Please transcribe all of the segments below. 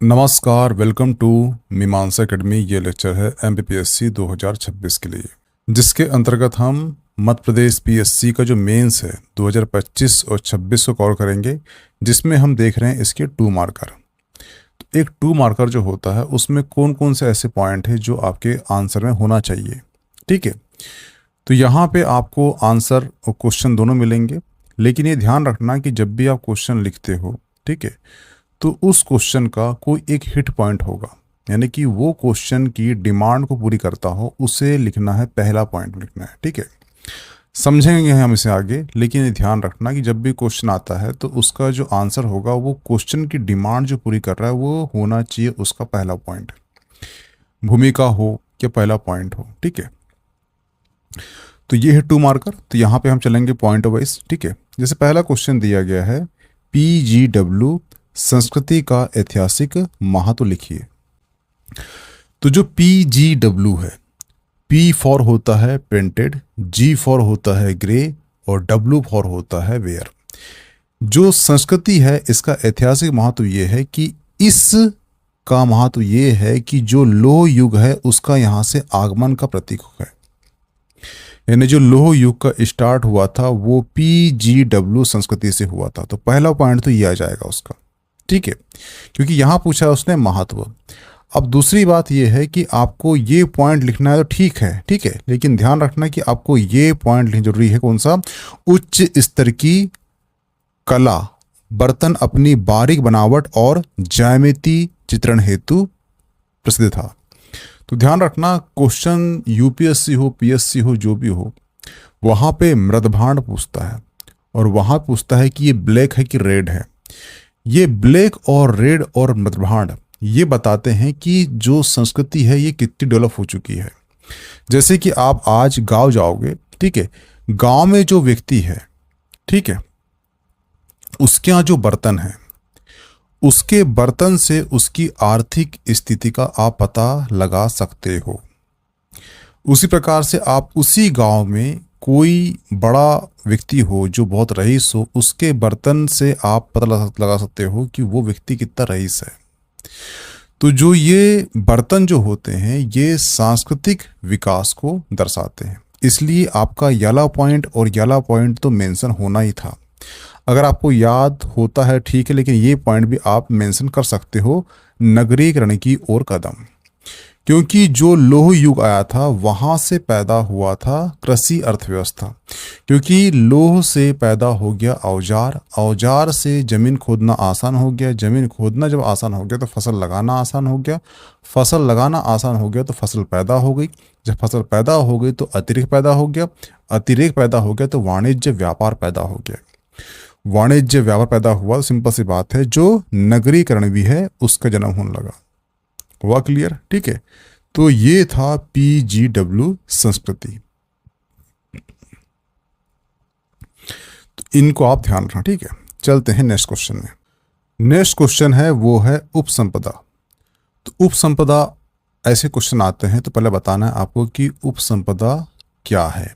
नमस्कार, welcome to मीमांसा academy. ये लेक्चर है MPPSC 2026 के लिए, जिसके अंतर्गत हम मध्य प्रदेश PSC का जो मेंस है 2025 और 26 को कवर करेंगे, जिसमें हम देख रहे हैं इसके 2 मार्कर। तो एक 2 मार्कर जो होता है उसमें कौन कौन से ऐसे पॉइंट है जो आपके आंसर में होना चाहिए। ठीक है, तो यहाँ पे आपको आंसर और क्वेश्चन दोनों मिलेंगे, लेकिन ये ध्यान रखना कि जब भी आप क्वेश्चन लिखते हो, ठीक है, तो उस क्वेश्चन का कोई एक हिट पॉइंट होगा, यानी कि वो क्वेश्चन की डिमांड को पूरी करता हो, उसे लिखना है, पहला पॉइंट लिखना है। ठीक है, समझेंगे हम इसे आगे, लेकिन ये ध्यान रखना कि जब भी क्वेश्चन आता है तो उसका जो आंसर होगा वो क्वेश्चन की डिमांड जो पूरी कर रहा है वो होना चाहिए उसका पहला पॉइंट, भूमिका हो या पहला पॉइंट हो। ठीक है, तो ये है 2 मार्कर। तो यहाँ पे हम चलेंगे पॉइंट वाइज। ठीक है, जैसे पहला क्वेश्चन दिया गया है, PGW संस्कृति का ऐतिहासिक महत्व लिखिए। तो जो PGW है, P फॉर होता है प्रिंटेड, G फॉर होता है ग्रे और W फॉर होता है वेयर। जो संस्कृति है इसका ऐतिहासिक महत्व ये है कि इस का महत्व ये है कि जो लोह युग है उसका यहाँ से आगमन का प्रतीक है, यानी जो लोह युग का स्टार्ट हुआ था वो PGW संस्कृति से हुआ था। तो पहला पॉइंट तो ये आ जाएगा उसका। ठीक है, क्योंकि यहाँ पूछा उसने महत्व। अब दूसरी बात यह है कि आपको ये पॉइंट लिखना है तो ठीक है, लेकिन ध्यान रखना कि आपको ये पॉइंट लिखना जरूरी है। कौन सा? उच्च स्तर की कला, बर्तन अपनी बारीक बनावट और ज्यामिति चित्रण हेतु प्रसिद्ध था। तो ध्यान रखना, क्वेश्चन UPSC हो PSC हो जो भी हो, वहाँ पे मृदभांड पूछता है और वहाँ पूछता है कि ये ब्लैक है कि रेड है। ये ब्लैक और रेड और मृदभांड ये बताते हैं कि जो संस्कृति है ये कितनी डेवलप हो चुकी है। जैसे कि आप आज गांव जाओगे, ठीक है, गांव में जो व्यक्ति है, ठीक है, उसके यहाँ जो बर्तन है, उसके बर्तन से उसकी आर्थिक स्थिति का आप पता लगा सकते हो। उसी प्रकार से आप उसी गांव में कोई बड़ा व्यक्ति हो जो बहुत रईस हो, उसके बर्तन से आप पता लगा सकते हो कि वो व्यक्ति कितना रईस है। तो जो ये बर्तन जो होते हैं ये सांस्कृतिक विकास को दर्शाते हैं, इसलिए आपका याला पॉइंट और याला पॉइंट तो मेंशन होना ही था। अगर आपको याद होता है ठीक है, लेकिन ये पॉइंट भी आप मेंशन कर सकते हो, नगरीकरण की ओर कदम। क्योंकि जो लोह युग आया था वहाँ से पैदा हुआ था कृषि अर्थव्यवस्था, क्योंकि लोह से पैदा हो गया औजार, औजार से ज़मीन खोदना आसान हो गया, ज़मीन खोदना जब आसान हो गया तो फसल लगाना आसान हो गया, फसल लगाना आसान हो गया तो फसल पैदा हो गई, जब फसल पैदा हो गई तो अतिरिक्त पैदा हो गया, अतिरिक्त पैदा हो गया तो वाणिज्य व्यापार पैदा हो गया, वाणिज्य व्यापार पैदा हुआ। सिंपल सी बात है, जो नगरीकरण भी है उसका जन्म होने लगा। हुआ क्लियर? ठीक है, तो ये था PGW संस्कृति। तो इनको आप ध्यान रखना। ठीक है, चलते हैं नेक्स्ट क्वेश्चन में। नेक्स्ट क्वेश्चन है वो है उपसंपदा। तो उपसंपदा ऐसे क्वेश्चन आते हैं तो पहले बताना है आपको कि उपसंपदा क्या है।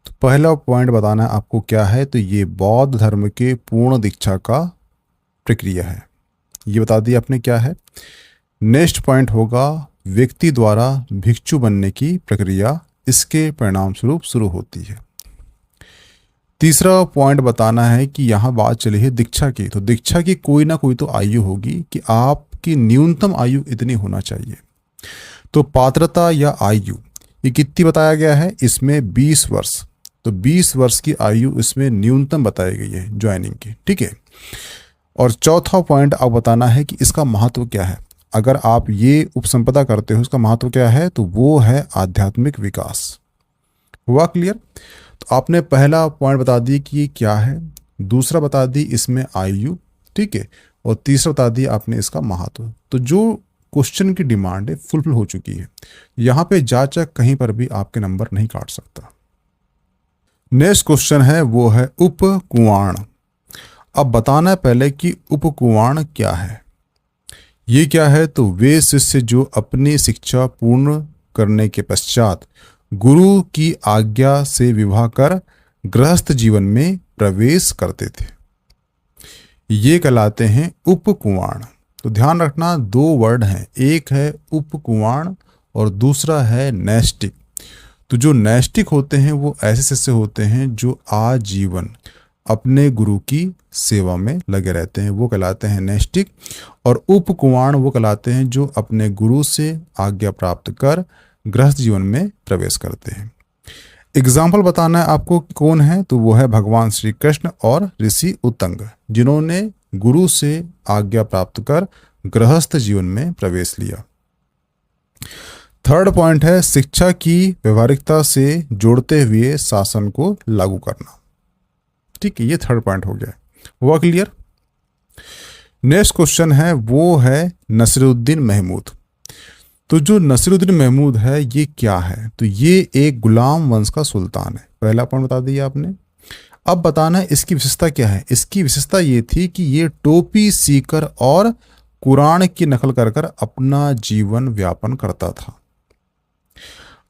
तो पहला पॉइंट बताना है आपको क्या है, तो ये बौद्ध धर्म के पूर्ण दीक्षा का प्रक्रिया है, ये बता दिया आपने क्या है। नेक्स्ट पॉइंट होगा व्यक्ति द्वारा भिक्षु बनने की प्रक्रिया इसके परिणाम स्वरूप शुरू होती है। तीसरा पॉइंट बताना है कि यहाँ बात चली है दीक्षा की, तो दीक्षा की कोई ना कोई तो आयु होगी कि आपकी न्यूनतम आयु इतनी होना चाहिए। तो पात्रता या आयु ये कितनी बताया गया है, इसमें 20 वर्ष। तो 20 वर्ष की आयु इसमें न्यूनतम बताई गई है ज्वाइनिंग की। ठीक है, और चौथा पॉइंट आप बताना है कि इसका महत्व क्या है। अगर आप ये उपसंपदा करते हो इसका महत्व क्या है, तो वो है आध्यात्मिक विकास। हुआ क्लियर? तो आपने पहला पॉइंट बता दी कि ये क्या है, दूसरा बता दी इसमें आयु, ठीक है, और तीसरा बता दी आपने इसका महत्व। तो जो क्वेश्चन की डिमांड है फुलफिल हो चुकी है, यहाँ पे जांचक कहीं पर भी आपके नंबर नहीं काट सकता। नेक्स्ट क्वेश्चन है वो है उपकुवाण। अब बताना है पहले कि उपकुवाण क्या है। ये क्या है, तो वे शिष्य जो अपनी शिक्षा पूर्ण करने के पश्चात गुरु की आज्ञा से विवाह कर गृहस्थ जीवन में प्रवेश करते थे, ये कहलाते हैं उपकुवाण। तो ध्यान रखना, दो वर्ड हैं, एक है उपकुवाण और दूसरा है नैष्टिक। तो जो नैष्टिक होते हैं वो ऐसे शिष्य होते हैं जो आजीवन अपने गुरु की सेवा में लगे रहते हैं, वो कहलाते हैं नैष्टिक। और उपकुवाण वो कहलाते हैं जो अपने गुरु से आज्ञा प्राप्त कर गृहस्थ जीवन में प्रवेश करते हैं। एग्जाम्पल बताना है आपको कौन है, तो वो है भगवान श्री कृष्ण और ऋषि उत्तंग, जिन्होंने गुरु से आज्ञा प्राप्त कर गृहस्थ जीवन में प्रवेश लिया। थर्ड पॉइंट है शिक्षा की व्यवहारिकता से जोड़ते हुए शासन को लागू करना। ठीक है, ये थर्ड पॉइंट हो गया, हुआ क्लियर। नेक्स्ट क्वेश्चन है वो है नसीरुद्दीन महमूद। तो जो नसीरुद्दीन महमूद है ये क्या है, तो ये एक गुलाम वंश का सुल्तान है। पहला पॉइंट बता दिया आपने। अब बताना है इसकी विशेषता क्या है। इसकी विशेषता ये थी कि ये टोपी सीकर और कुरान की नकल कर कर अपना जीवन व्यापन करता था।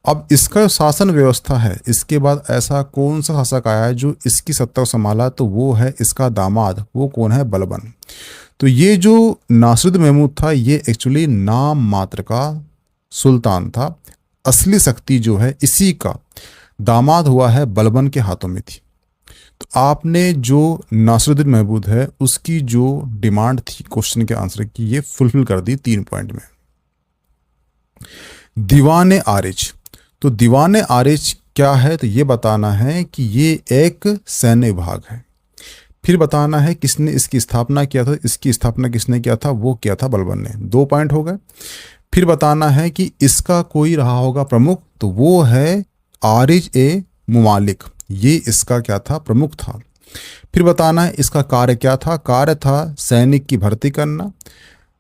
अब इसका शासन व्यवस्था है, इसके बाद ऐसा कौन सा शासक आया है जो इसकी सत्ता को संभाला, तो वो है इसका दामाद, वो कौन है, बलबन। तो ये जो नासिरुद्दीन महमूद था ये एक्चुअली नाम मात्र का सुल्तान था, असली शक्ति जो है इसी का दामाद हुआ है बलबन के हाथों में थी। तो आपने जो नासिरुद्दीन महमूद है उसकी जो डिमांड थी क्वेश्चन के आंसर की, ये फुलफिल कर दी 3 पॉइंट में। दीवाने आरिज, तो दीवाने आरिज क्या है, तो ये बताना है कि ये एक सैन्य विभाग है। फिर बताना है किसने इसकी स्थापना किया था, इसकी स्थापना किसने किया था, वो किया था बलबन ने। 2 पॉइंट हो गए। फिर बताना है कि इसका कोई रहा होगा प्रमुख, तो वो है आरिज ए मुमालिक, ये इसका क्या था, प्रमुख था। फिर बताना है इसका कार्य क्या था, कार्य था सैनिक की भर्ती करना,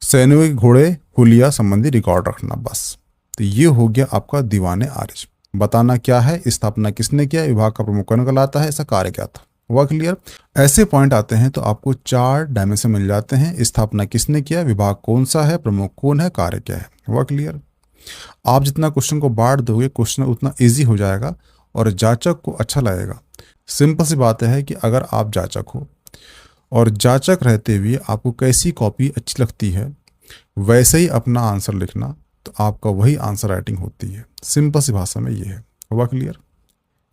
सैनिकों के घोड़े हुलिया संबंधी रिकॉर्ड रखना, बस। तो ये हो गया आपका दीवाने आरिज। बताना क्या है, स्थापना किसने किया, विभाग का प्रमुख कौन कहलाता है, इसका कार्य क्या था, हुआ क्लियर। ऐसे पॉइंट आते हैं तो आपको 4 डायमेंशन मिल जाते हैं। स्थापना किसने किया, विभाग कौन सा है, प्रमुख कौन है, कार्य क्या है, हुआ क्लियर। आप जितना क्वेश्चन को बांट दोगे क्वेश्चन उतना इजी हो जाएगा और जांचक को अच्छा लगेगा। सिंपल सी बात है कि अगर आप जांचक हो और जांचक रहते हुए आपको कैसी कॉपी अच्छी लगती है वैसे ही अपना आंसर लिखना, तो आपका वही आंसर राइटिंग होती है। सिंपल सी भाषा में ये है, हुआ क्लियर।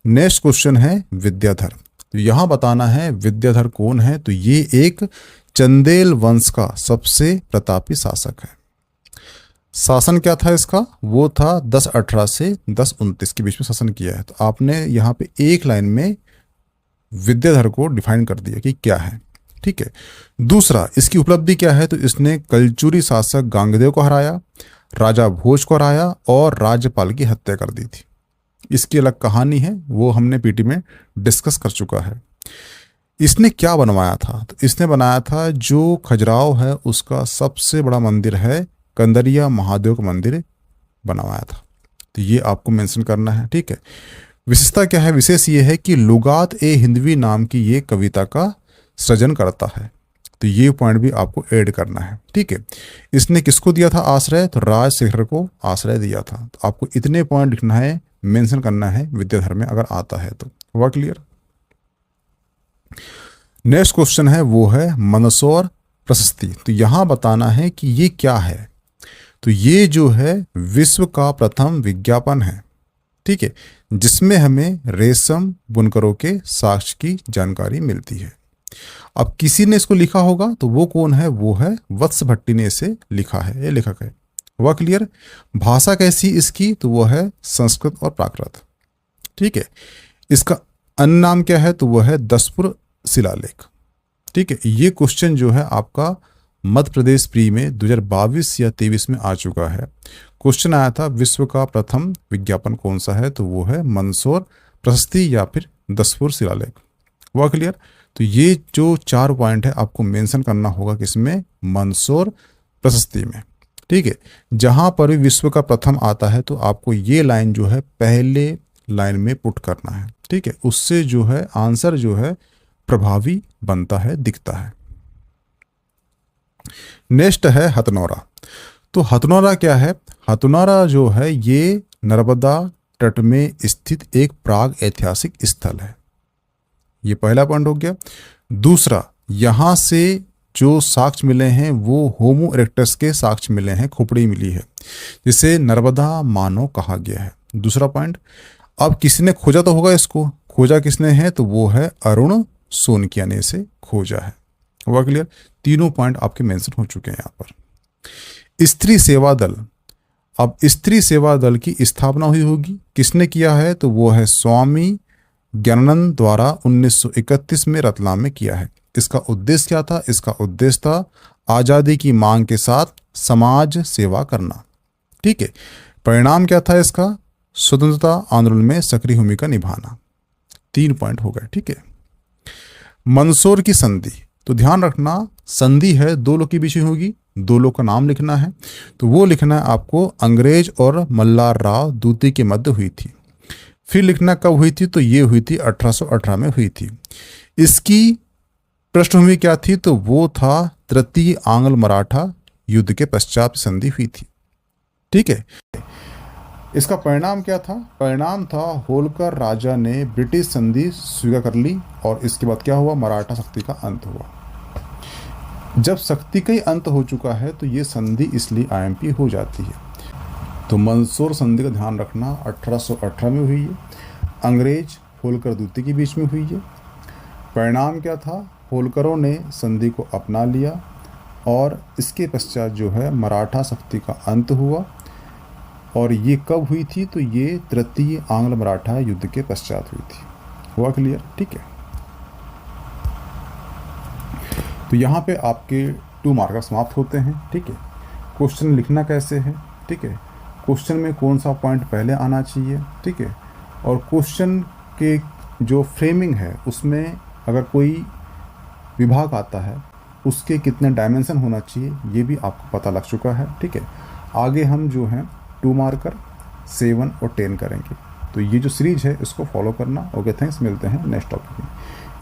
नेक्स्ट क्वेश्चन है विद्याधर। तो यहां बताना है विद्याधर कौन है, तो ये एक चंदेल वंश का सबसे प्रतापी शासक है। शासन क्या था इसका, वो था 1018 से 1029 के बीच में शासन किया है। तो आपने यहाँ पे एक लाइन में विद्याधर को डिफाइन कर दिया कि क्या है, ठीक है। दूसरा, इसकी उपलब्धि क्या है, तो इसने कलचुरी शासक गांगदेव को हराया, राजा भोज को हराया और राज्यपाल की हत्या कर दी थी। इसकी अलग कहानी है, वो हमने पीटी में डिस्कस कर चुका है। इसने क्या बनवाया था, तो इसने बनाया था जो खजुराहो है उसका सबसे बड़ा मंदिर है कंदरिया महादेव का मंदिर बनवाया था। तो ये आपको मेंशन करना है, ठीक है। विशेषता क्या है, विशेष ये है कि लुगात ए हिंदवी नाम की ये कविता का सृजन करता है। तो ये पॉइंट भी आपको ऐड करना है, ठीक है। इसने किसको दिया था आश्रय, तो राजशेखर को आश्रय दिया था। तो आपको इतने पॉइंट लिखना है, मेंशन करना है विद्याधर में अगर आता है तो, हुआ क्लियर। नेक्स्ट क्वेश्चन है वो है मंदसौर प्रशस्ति। तो यहां बताना है कि ये क्या है, तो ये जो है विश्व का प्रथम विज्ञापन है, ठीक है, जिसमें हमें रेशम बुनकरों के साक्ष्य की जानकारी मिलती है। अब किसी ने इसको लिखा होगा तो वो कौन है, वो है वत्स भट्टी ने इसे लिखा है, ये लेखक है, हुआ क्लियर। भाषा कैसी इसकी, तो वो है संस्कृत और प्राकृत, ठीक है। इसका अन्य नाम क्या है, तो वो है दसपुर शिलालेख, ठीक है। ये क्वेश्चन जो है आपका मध्य प्रदेश प्री में 2022 या 23 में आ चुका है। क्वेश्चन आया था विश्व का प्रथम विज्ञापन कौन सा है, तो वो है मंदसौर प्रशस्ति या फिर दसपुर शिलालेख, हुआ क्लियर। तो ये जो 4 पॉइंट है आपको मेंशन करना होगा किसमें, मंदसौर प्रशस्ति में, ठीक है। जहां पर भी विश्व का प्रथम आता है तो आपको ये लाइन जो है पहले लाइन में पुट करना है, ठीक है। उससे जो है आंसर जो है प्रभावी बनता है, दिखता है। नेक्स्ट है हथनौरा। तो हथनौरा क्या है, हथनौरा जो है ये नर्मदा तट में स्थित एक प्राग ऐतिहासिक स्थल है। ये पहला पॉइंट हो गया। दूसरा, यहां से जो साक्ष्य मिले हैं वो होमो इरेक्टस के साक्ष्य मिले हैं, खोपड़ी मिली है, जिसे नर्मदा मानव कहा गया है। दूसरा पॉइंट, अब किसी ने खोजा तो होगा इसको, खोजा किसने है तो वो है अरुण सोनकिया ने इसे खोजा है। हुआ क्लियर? तीनों पॉइंट आपके मेंशन हो चुके हैं यहाँ पर। स्त्री सेवा दल, अब स्त्री सेवा दल की स्थापना हुई होगी, किसने किया है तो वो है स्वामी ज्ञानानंद द्वारा 1931 में रतलाम में किया है। इसका उद्देश्य क्या था? इसका उद्देश्य था आज़ादी की मांग के साथ समाज सेवा करना। ठीक है। परिणाम क्या था इसका? स्वतंत्रता आंदोलन में सक्रिय भूमिका निभाना। 3 पॉइंट हो गए। ठीक है। मंदसौर की संधि, तो ध्यान रखना संधि है 2 लोग के बीच में होगी, 2 लोग का नाम लिखना है, तो वो लिखना है आपको अंग्रेज और मल्हार राव द्वितीय के मध्य हुई थी। फिर लिखना कब हुई थी तो ये हुई थी 1818 में हुई थी। इसकी पृष्ठभूमि क्या थी तो वो था तृतीय आंग्ल मराठा युद्ध के पश्चात संधि हुई थी। ठीक है। इसका परिणाम क्या था? परिणाम था होलकर राजा ने ब्रिटिश संधि स्वीकार कर ली और इसके बाद क्या हुआ? मराठा शक्ति का अंत हुआ। जब शक्ति का ही अंत हो चुका है तो ये संधि इसलिए आईएमपी हो जाती है। तो मंदसौर संधि का ध्यान रखना 1818 में हुई है, अंग्रेज होलकर द्वितीय के बीच में हुई है। परिणाम क्या था? होलकरों ने संधि को अपना लिया और इसके पश्चात जो है मराठा शक्ति का अंत हुआ। और ये कब हुई थी तो ये तृतीय आंग्ल मराठा युद्ध के पश्चात हुई थी। हुआ क्लियर? ठीक है। तो यहाँ पे आपके 2 मार्कर समाप्त होते हैं। ठीक है। क्वेश्चन लिखना कैसे है? ठीक है। क्वेश्चन में कौन सा पॉइंट पहले आना चाहिए? ठीक है। और क्वेश्चन के जो फ्रेमिंग है उसमें अगर कोई विभाग आता है उसके कितने डायमेंशन होना चाहिए ये भी आपको पता लग चुका है। ठीक है। आगे हम जो है 2 मार्कर 7 और 10 करेंगे। तो ये जो सीरीज है इसको फॉलो करना। Okay, thanks. मिलते हैं नेक्स्ट टॉपिक में।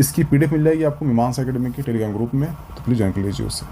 इसकी पीडीएफ मिल जाएगी आपको मीमांसा एकेडमी के टेलीग्राम ग्रुप में, तो प्लीज़ ज्वाइन कर लीजिए उससे।